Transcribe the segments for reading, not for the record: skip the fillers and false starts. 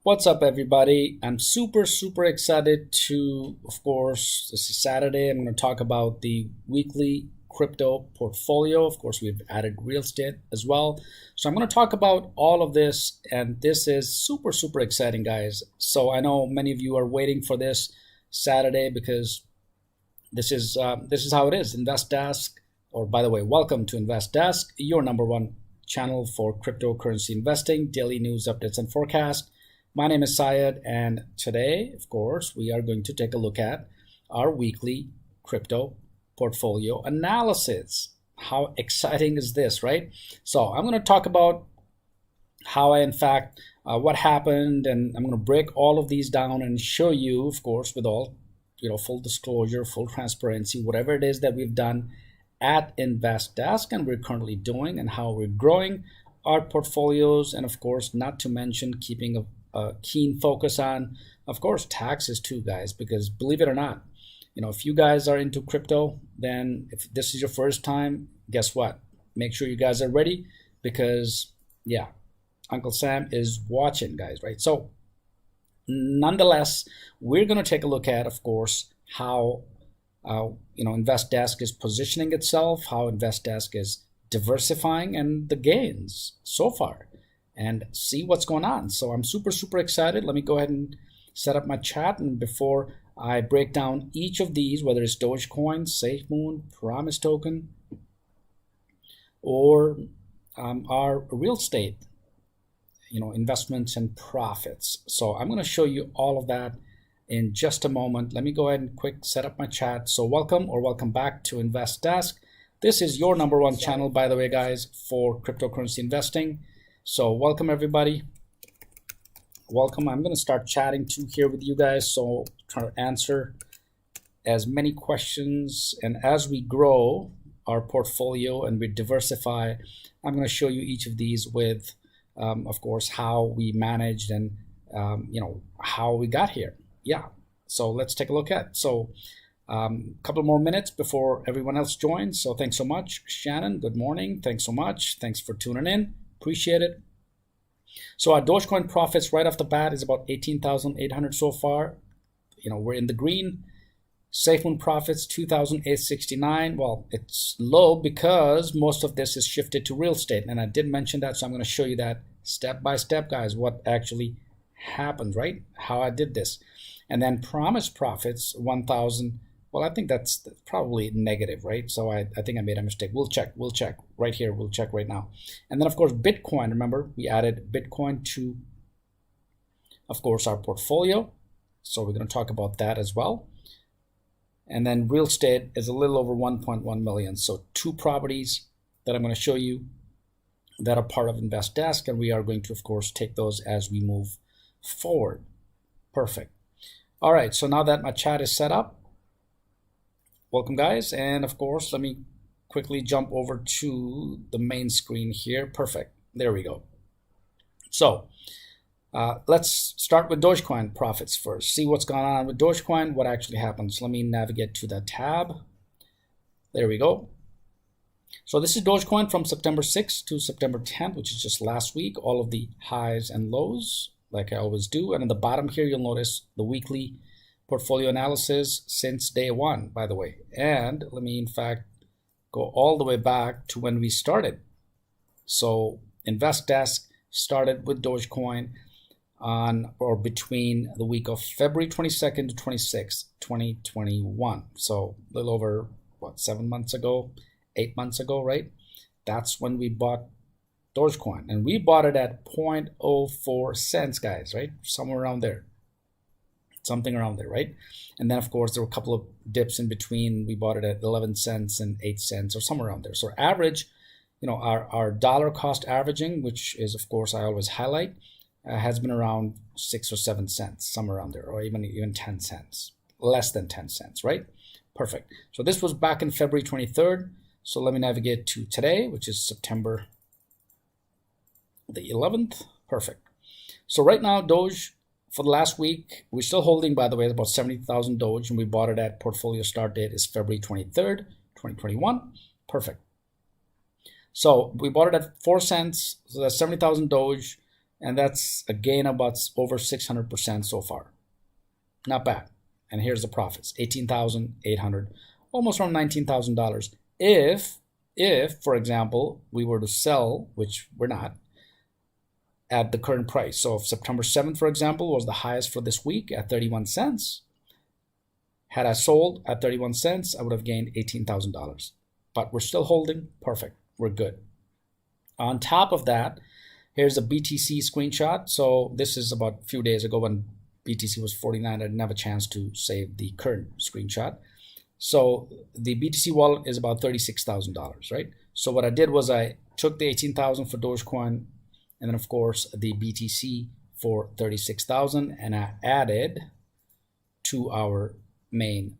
What's up, everybody? I'm super excited to, of course, this is Saturday. I'm going to talk about the weekly crypto portfolio. Of course, we've added real estate as well. So I'm going to talk about all of this, and this is super exciting, guys. So I know many of you are waiting for this Saturday because this is how it is. Invest Desk, or by the way, welcome to Invest Desk, your number one channel for cryptocurrency investing, daily news updates and forecast. My name is Syed, and today, of course, we are going to take a look at our weekly crypto portfolio analysis. How exciting is this, right? So I'm going to talk about how what happened, and I'm going to break all of these down and show you, of course, with all, full disclosure, full transparency, whatever it is that we've done at Invest Desk and we're currently doing, and how we're growing our portfolios, and of course, not to mention keeping a keen focus on, of course, taxes too, guys, because believe it or not, if you guys are into crypto, then if this is your first time, guess what? Make sure you guys are ready because, yeah, Uncle Sam is watching, guys, right? So nonetheless, we're going to take a look at, of course, how, Invest Desk is positioning itself, how Invest Desk is diversifying, and the gains so far, and see what's going on. So I'm super excited. Let me go ahead and set up my chat. And before I break down each of these, whether it's Dogecoin, SafeMoon, Promise Token, or our real estate, investments and profits. So I'm going to show you all of that in just a moment. Let me go ahead and quick set up my chat. So welcome back to Invest Desk. This is your number one channel, by the way, guys, for cryptocurrency investing. So welcome, everybody. Welcome. I'm going to start chatting too here with you guys. So try to answer as many questions. And as we grow our portfolio and we diversify, I'm going to show you each of these with, of course, how we managed and, how we got here. Yeah. So let's take a look at it. So a couple more minutes before everyone else joins. So thanks so much. Shannon, good morning. Thanks so much. Thanks for tuning in. Appreciate it. So our Dogecoin profits right off the bat is about 18,800 so far. We're in the green. SafeMoon profits 2,869. Well, it's low because most of this is shifted to real estate, and I did mention that, so I'm going to show you that step by step, guys, what actually happened, right? How I did this. And then Promise profits 1,000. Well, I think that's probably negative, right? So I think I made a mistake. We'll check right here. We'll check right now. And then, of course, Bitcoin. Remember, we added Bitcoin to, of course, our portfolio. So we're going to talk about that as well. And then real estate is a little over 1.1 million. So two properties that I'm going to show you that are part of Invest Desk. And we are going to, of course, take those as we move forward. Perfect. All right. So now that my chat is set up, welcome, guys. And of course, let me quickly jump over to the main screen here. Perfect. There we go. So let's start with Dogecoin profits first. See what's going on with Dogecoin, what actually happens. Let me navigate to the tab. There we go. So this is Dogecoin from September 6th to September 10th, which is just last week. All of the highs and lows, like I always do. And in the bottom here, you'll notice the weekly portfolio analysis since day one, by the way. And let me, in fact, go all the way back to when we started. So Invest Desk started with Dogecoin on or between the week of February 22nd to 26th, 2021. So a little over, 7 months ago, 8 months ago, right? That's when we bought Dogecoin. And we bought it at 0.04 cents, guys, right? Somewhere around there. Something around there, right? And then, of course, there were a couple of dips in between. We bought it at 11 cents and 8 cents or somewhere around there. So average, our dollar cost averaging, which is, of course, I always highlight, has been around 6 or 7 cents, somewhere around there, or even 10 cents, less than 10 cents, right? Perfect. So this was back in February 23rd. So let me navigate to today, which is September the 11th. Perfect. So right now, Doge, for the last week, we're still holding, by the way, about 70,000 Doge, and we bought it at portfolio start date is February 23rd, 2021. Perfect. So we bought it at 4 cents, so that's 70,000 Doge. and that's a gain of about over 600% so far. Not bad. And here's the profits: 18,800, almost around $19,000. If, for example, we were to sell, which we're not, at the current price. So if September 7th, for example, was the highest for this week at 31 cents, had I sold at 31 cents, I would have gained $18,000. But we're still holding. Perfect. We're good. On top of that, here's a BTC screenshot. So this is about a few days ago when BTC was 49. I didn't have a chance to save the current screenshot. So the BTC wallet is about $36,000, right? So what I did was I took the 18,000 for Dogecoin, and then of course the BTC for 36,000, and I added to our main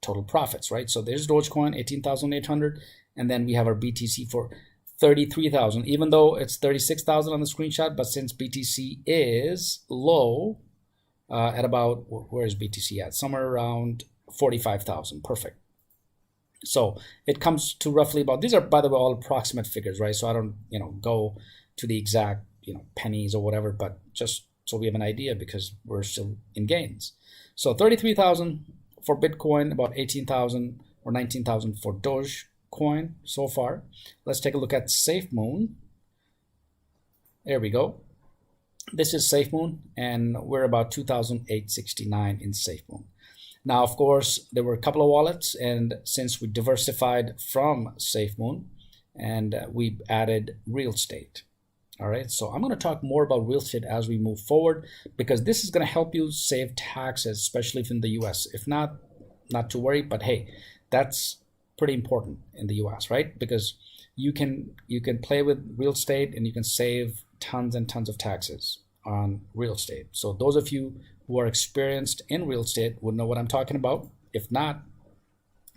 total profits, right? So there's Dogecoin 18,800, and then we have our BTC for 33,000, even though it's 36,000 on the screenshot, but since BTC is low at about, where is BTC at? Somewhere around 45,000. Perfect. So it comes to roughly about, these are, by the way, all approximate figures, right? So I don't, go to the exact, pennies or whatever, but just so we have an idea, because we're still in gains. So 33,000 for Bitcoin, about 18,000 or 19,000 for Dogecoin so far. Let's take a look at SafeMoon. There we go. This is SafeMoon, and we're about 2,869 in SafeMoon. Now, of course, there were a couple of wallets, and since we diversified from SafeMoon, and we added real estate. All right, so I'm going to talk more about real estate as we move forward, because this is going to help you save taxes, especially if in the US. If not, not to worry, but hey, that's pretty important in the US, right? Because you can play with real estate and you can save tons and tons of taxes on real estate. So those of you who are experienced in real estate would know what I'm talking about. If not,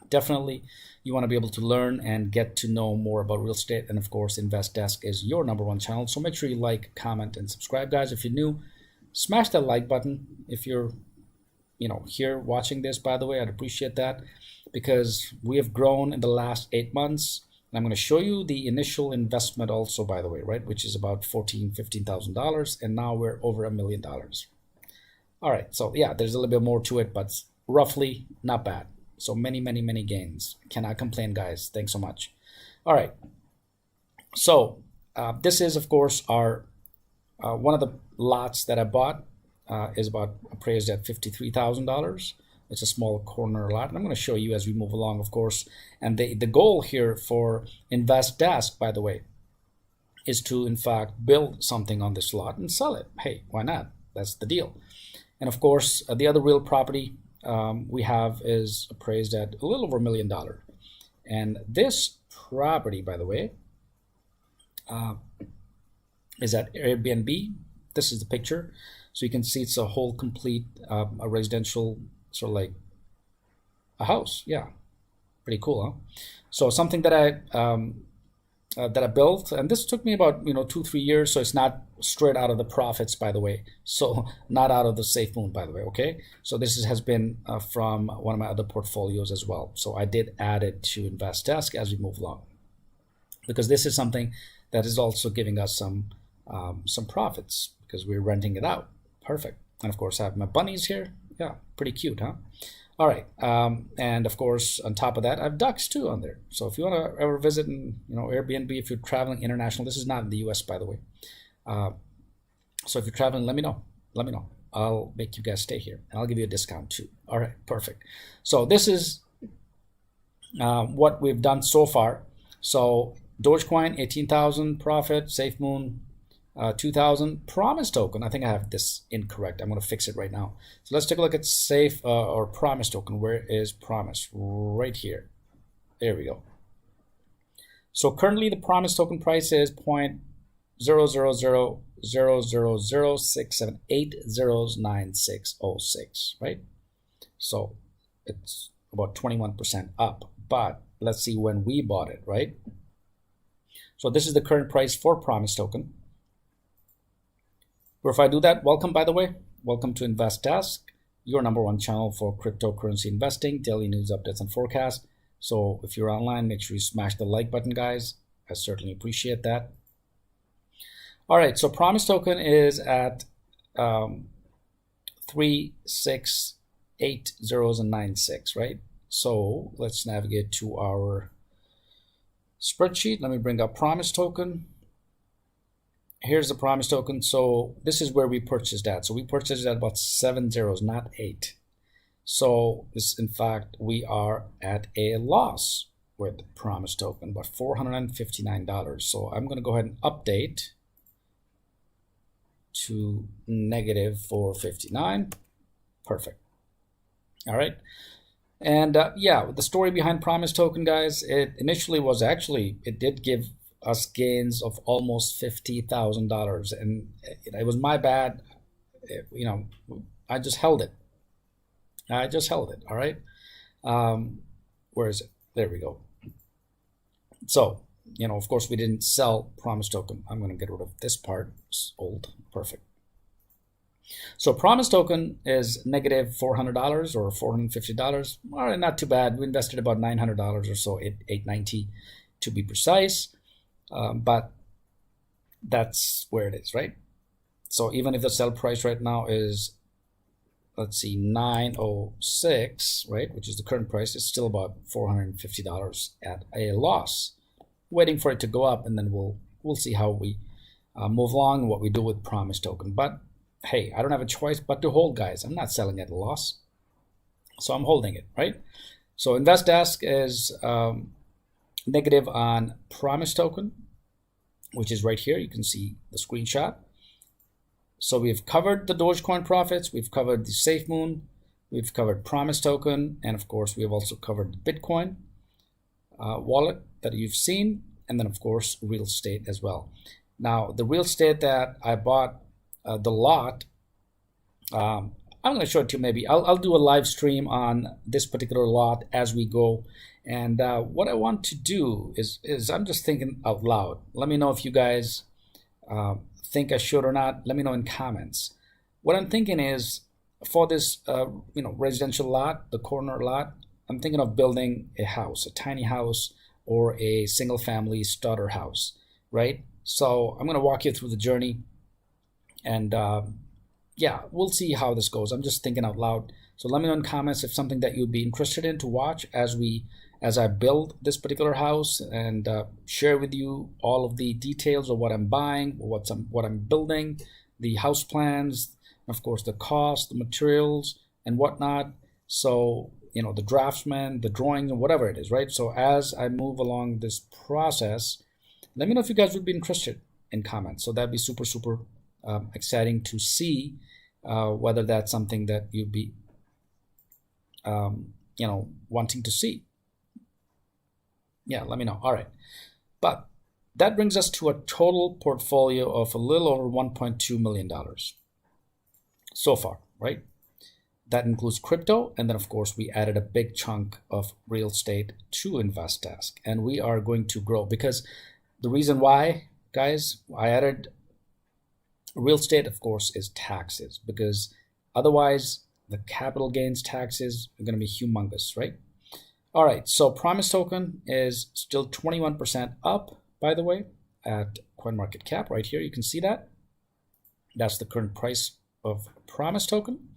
definitely you want to be able to learn and get to know more about real estate. And of course, Invest Desk is your #1 channel. So make sure you like, comment, and subscribe, guys. If you're new, smash that like button. If you're here watching this, by the way, I'd appreciate that, because we have grown in the last 8 months. And I'm going to show you the initial investment also, by the way, right, which is about $15,000, and now we're over $1 million. All right, so yeah, there's a little bit more to it, but roughly not bad. So many gains. Cannot complain, guys. Thanks so much. All right, so this is, of course, our one of the lots that I bought is about appraised at $53,000. It's a small corner lot, and I'm going to show you as we move along, of course. And the goal here for Invest Desk, by the way, is to in fact build something on this lot and sell it. Hey, why not? That's the deal. And of course, the other real property we have is appraised at a little over $1 million. And this property, by the way, is at Airbnb. This is the picture. So you can see it's a whole complete a residential, sort of like a house. Yeah, pretty cool, huh? So something that I built, and this took me about 2-3 years. So it's not straight out of the profits, by the way. So not out of the SafeMoon, by the way. Okay. So this has been from one of my other portfolios as well. So I did add it to Invest Desk as we move along, because this is something that is also giving us some profits, because we're renting it out. Perfect. And of course, I have my bunnies here. Yeah, pretty cute, huh? All right, and of course, on top of that, I have ducks too on there. So if you want to ever visit, Airbnb, if you're traveling international, this is not in the U.S., by the way. So if you're traveling, let me know. Let me know. I'll make you guys stay here, and I'll give you a discount too. All right, perfect. So this is what we've done so far. So Dogecoin, 18,000 profit. SafeMoon, 2,000. Promise token, I think I have this incorrect. I'm going to fix it right now. So let's take a look at Safe or Promise token. Where is Promise? Right here. There we go. So currently the Promise token price is 0.0000067809606, right? So it's about 21% up. But let's see when we bought it, right? So this is the current price for Promise token. Or if I do that, welcome, by the way. Welcome to Invest Desk, your #1 channel for cryptocurrency investing, daily news updates and forecasts. So if you're online, make sure you smash the like button, guys. I certainly appreciate that. All right, so Promise Token is at 3, 6, 8 zeros and 9, 6, right? So let's navigate to our spreadsheet. Let me bring up Promise Token. Here's the Promise Token. So this is where we purchased at. So we purchased at about 7 zeros, not 8. So this, in fact, we are at a loss with Promise Token, but $459. So I'm going to go ahead and update to negative 459. Perfect. All right. And yeah, the story behind Promise Token, guys, it initially was it did give us gains of almost $50,000, and it was my bad. I just held it. All right. Where is it? There we go. So, of course, we didn't sell Promise Token. I'm going to get rid of this part. It's old. Perfect. So Promise Token is negative $400 or $450. All right, not too bad. We invested about $900 or so, $890 to be precise. But that's where it is, right? So even if the sell price right now is, let's see, 906, right, which is the current price, it's still about $450 at a loss, waiting for it to go up, and then we'll see how we move along and what we do with Promise Token. But hey, I don't have a choice but to hold, guys. I'm not selling at a loss, so I'm holding it, right? So InvestDesk is negative on Promise Token, which is right here. You can see the screenshot. So we've covered the Dogecoin Profits, we've covered the SafeMoon, we've covered Promise Token, and of course we have also covered the Bitcoin wallet that you've seen, and then of course real estate as well. Now the real estate that I bought, the lot, I'm going to show it to you. Maybe I'll do a live stream on this particular lot as we go. And what I want to do is I'm just thinking out loud. Let me know if you guys think I should or not. Let me know in comments. What I'm thinking is, for this residential lot, the corner lot, I'm thinking of building a house, a tiny house, or a single family starter house, right? So I'm going to walk you through the journey, and yeah, we'll see how this goes. I'm just thinking out loud. So let me know in comments if something that you'd be interested in to watch as I build this particular house, and share with you all of the details of what I'm buying, what I'm building, the house plans, of course the cost, the materials, and whatnot. So the draftsman, the drawings, and whatever it is, right? So as I move along this process, let me know if you guys would be interested in comments. So that'd be super exciting to see whether that's something that you'd be wanting to see. Yeah, let me know. All right. But that brings us to a total portfolio of a little over $1.2 million so far, right? That includes crypto. And then, of course, we added a big chunk of real estate to InvestDesk. And we are going to grow, because the reason why, guys, I added real estate, of course, is taxes, because otherwise the capital gains taxes are going to be humongous, right? All right, so Promise Token is still 21% up, by the way, at CoinMarketCap. Right here, you can see that. That's the current price of Promise Token.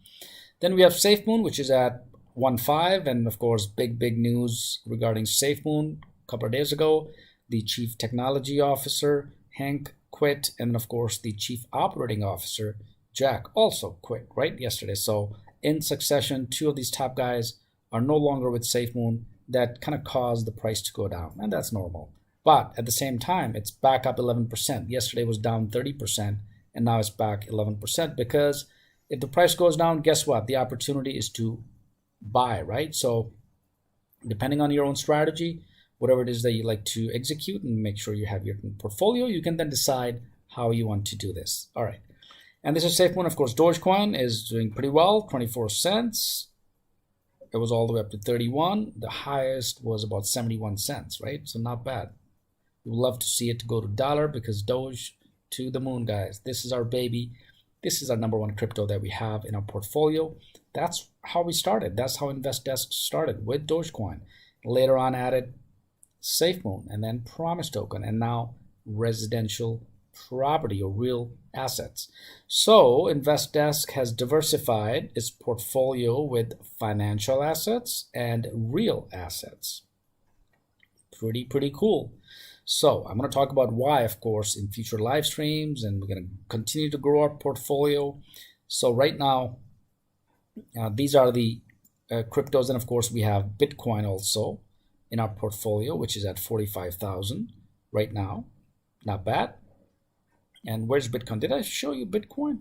Then we have SafeMoon, which is at 1.5, and of course, big news regarding SafeMoon. A couple of days ago, the Chief Technology Officer, Hank, quit, and then of course, the Chief Operating Officer, Jack, also quit, right, yesterday. So in succession, two of these top guys are no longer with SafeMoon. That kind of caused the price to go down, and that's normal. But at the same time, it's back up 11%. Yesterday was down 30%, and now it's back 11%, because if the price goes down, guess what? The opportunity is to buy, right? So depending on your own strategy, whatever it is that you like to execute and make sure you have your portfolio, you can then decide how you want to do this. All right. And this is SafeMoon. Of course, Dogecoin is doing pretty well, 24 cents. It was all the way up to 31. The highest was about 71 cents, right? So not bad. We would love to see it go to $1, because Doge to the moon, guys. This is our baby. This is our number one crypto that we have in our portfolio. That's how we started. That's how InvestDesk started, with Dogecoin. Later on added SafeMoon, and then Promise Token, and now residential property or real assets. So InvestDesk has diversified its portfolio with financial assets and real assets. Pretty cool. So I'm going to talk about why, of course, in future live streams, and we're going to continue to grow our portfolio. So right now, these are the cryptos, and of course we have Bitcoin also in our portfolio, which is at 45,000 right now. Not bad. And where's Bitcoin? Did I show you Bitcoin?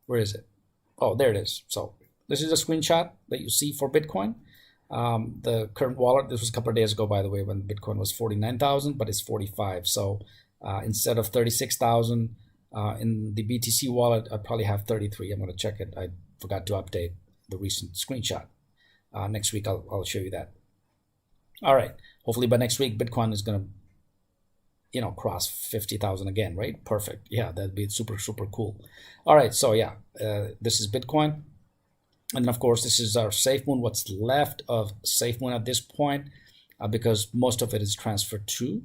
Where is it? Oh, there it is. So this is a screenshot that you see for Bitcoin. The current wallet, this was a couple of days ago, by the way, when Bitcoin was 49,000, but it's 45. So instead of 36,000 in the BTC wallet, I probably have 33. I'm going to check it. I forgot to update the recent screenshot. Next week, I'll show you that. All right. Hopefully by next week, Bitcoin is going to, cross 50,000 again, right? Perfect. Yeah, that'd be super cool. All right. So yeah, this is Bitcoin. And then, of course, this is our SafeMoon, what's left of SafeMoon at this point, because most of it is transferred to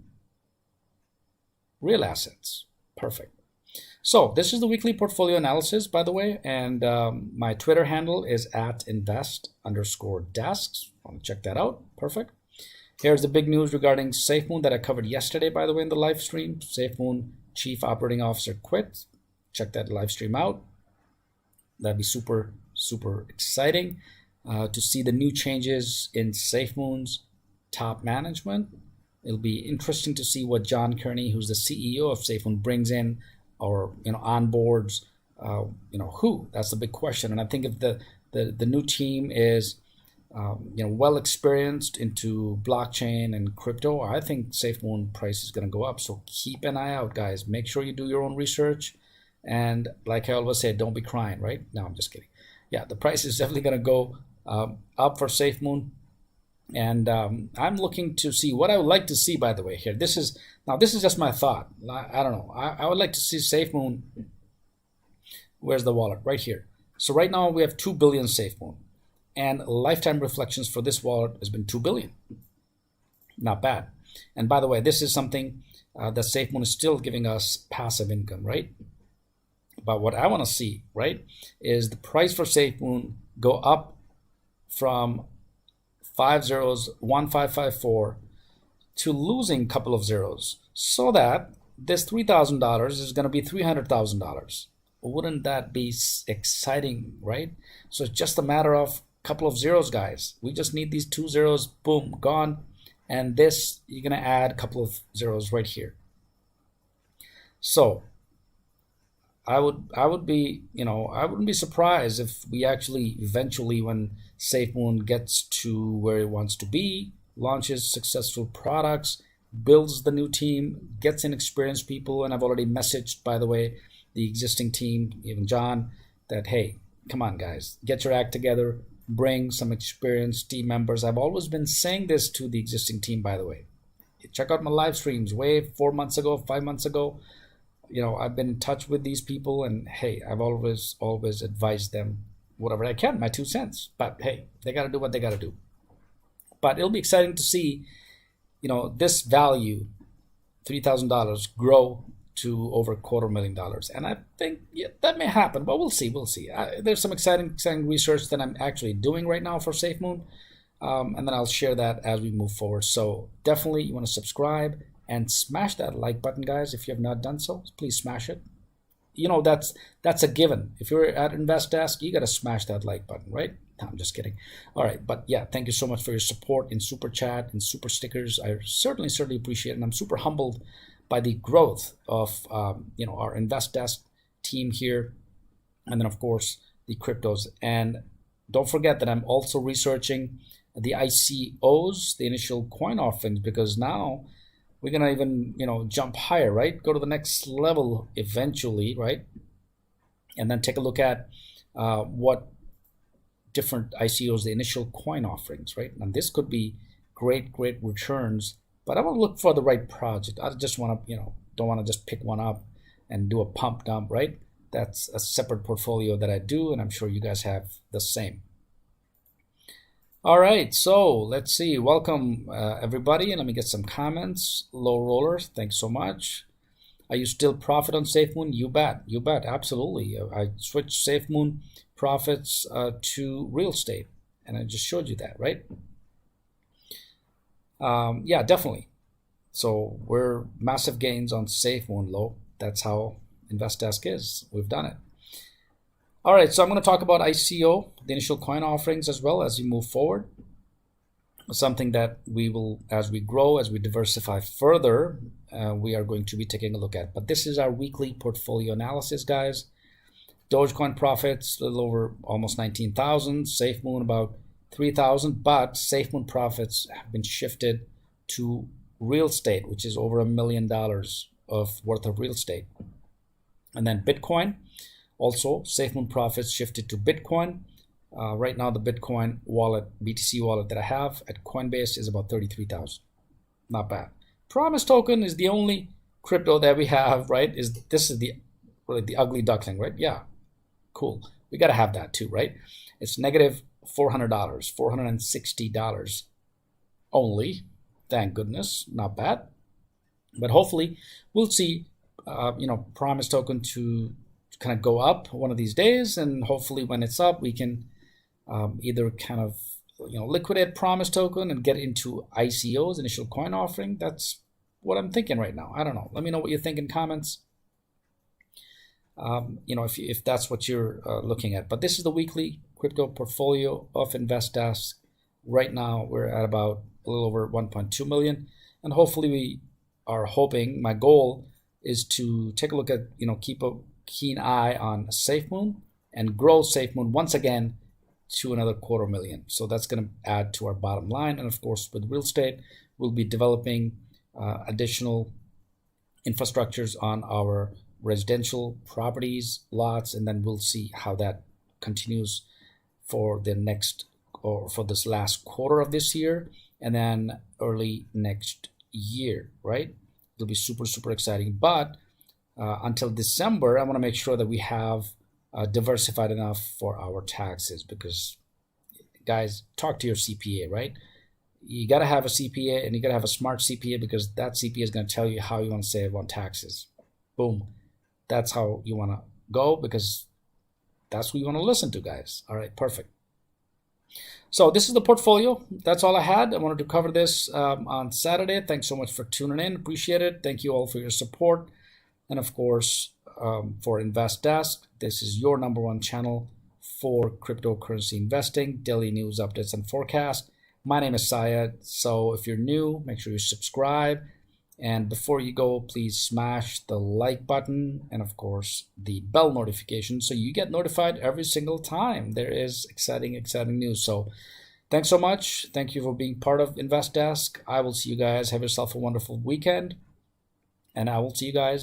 real assets. Perfect. So this is the weekly portfolio analysis, by the way, and my Twitter handle is @invest_desks. Want to check that out? Perfect. Here's the big news regarding SafeMoon that I covered yesterday, by the way, in the live stream. SafeMoon Chief Operating Officer quit. Check that live stream out. That'd be super exciting to see the new changes in SafeMoon's top management. It'll be interesting to see what John Kearney, who's the CEO of SafeMoon, brings in or onboards. Who? That's the big question. And I think if the new team is well experienced into blockchain and crypto, I think SafeMoon price is going to go up. So keep an eye out, guys. Make sure you do your own research. And like I always say, don't be crying, right? No, I'm just kidding. Yeah, the price is definitely going to go up for SafeMoon. And I'm looking to see what I would like to see, by the way, here. This is just my thought. I don't know. I would like to see SafeMoon. Where's the wallet? Right here. So right now we have 2 billion SafeMoon. And lifetime reflections for this wallet has been 2 billion. Not bad. And by the way, this is something that SafeMoon is still giving us passive income, right? But what I want to see, right, is the price for SafeMoon go up from 1554 to losing a couple of zeros, so that this $3,000 is going to be $300,000. Wouldn't that be exciting, right? So it's just a matter of a couple of zeros, guys. We just need these 2 zeros, boom, gone. And this, you're going to add a couple of zeros right here. So I wouldn't be surprised if we actually eventually, when SafeMoon gets to where it wants to be, launches successful products, builds the new team, gets in experienced people, and I've already messaged, by the way, the existing team, even John, that, hey, come on, guys, get your act together, bring some experienced team members. I've always been saying this to the existing team, by the way. Check out my live streams way 4 months ago, 5 months ago. I've been in touch with these people, and hey, I've always advised them whatever I can, my 2 cents. But hey, they got to do what they got to do. But it'll be exciting to see, this value, $3,000, grow to over $250,000. And I think that may happen, but we'll see. There's some exciting research that I'm actually doing right now for SafeMoon, and then I'll share that as we move forward. So definitely, you want to subscribe and smash that like button, guys. If you have not done so, please smash it. That's a given. If you're at InvestDesk, you got to smash that like button, right? No, I'm just kidding. All right, but yeah, thank you so much for your support in Super Chat and Super Stickers. I certainly appreciate it, and I'm super humbled by the growth of our InvestDesk team here, and then of course the cryptos. And don't forget that I'm also researching the ICOs, the initial coin offerings, because now we're gonna even jump higher, right? Go to the next level eventually, right? And then take a look at what different ICOs, the initial coin offerings, right? And this could be great returns. But I want to look for the right project. I just want to, don't want to just pick one up and do a pump dump, right? That's a separate portfolio that I do, and I'm sure you guys have the same. All right, so let's see. Welcome everybody, and let me get some comments. Low rollers, thanks so much. Are you still profit on SafeMoon? You bet, absolutely. I switched SafeMoon Profits to real estate, and I just showed you that, right? Yeah, definitely. So we're massive gains on SafeMoon low. That's how InvestDesk is. We've done it. All right, so I'm going to talk about ICO, the initial coin offerings, as well as we move forward. Something that we will, as we grow, as we diversify further, we are going to be taking a look at. But this is our weekly portfolio analysis, guys. Dogecoin Profits, a little over almost 19,000. SafeMoon about 3,000. But SafeMoon Profits have been shifted to real estate, which is over $1 million of worth of real estate. And then Bitcoin. Also, SafeMoon Profits shifted to Bitcoin. Right now, the Bitcoin wallet, BTC wallet that I have at Coinbase is about 33,000. Not bad. Promise token is the only crypto that we have, right? This is the ugly duckling, right? Yeah, cool. We got to have that too, right? It's negative $400, $460 only. Thank goodness, not bad. But hopefully, we'll see, Promise token to kind of go up one of these days, and hopefully when it's up we can either kind of liquidate Promise token and get into ICOs, initial coin offering. That's what I'm thinking right now. I don't know, let me know what you think in comments, if that's what you're looking at. But this is the weekly crypto portfolio of InvestDesk. Right now we're at about a little over 1.2 million, and hopefully we are hoping, my goal is to take a look at, keep a keen eye on SafeMoon and grow SafeMoon once again to another 250,000. So that's going to add to our bottom line. And of course, with real estate, we'll be developing additional infrastructures on our residential properties, lots, and then we'll see how that continues for the next, or for this last quarter of this year, and then early next year, right? It'll be super, super exciting. But until December, I want to make sure that we have diversified enough for our taxes, because guys, talk to your CPA, right? You got to have a CPA, and you got to have a smart CPA, because that CPA is going to tell you how you want to save on taxes. Boom. That's how you want to go, because that's what you want to listen to, guys. All right, perfect. So this is the portfolio. That's all I had. I wanted to cover this on Saturday. Thanks so much for tuning in. Appreciate it. Thank you all for your support. And of course, for InvestDesk, this is your #1 channel for cryptocurrency investing, daily news updates and forecast. My name is Syed. So if you're new, make sure you subscribe. And before you go, please smash the like button and of course the bell notification, so you get notified every single time there is exciting news. So thanks so much. Thank you for being part of InvestDesk. I will see you guys. Have yourself a wonderful weekend, and I will see you guys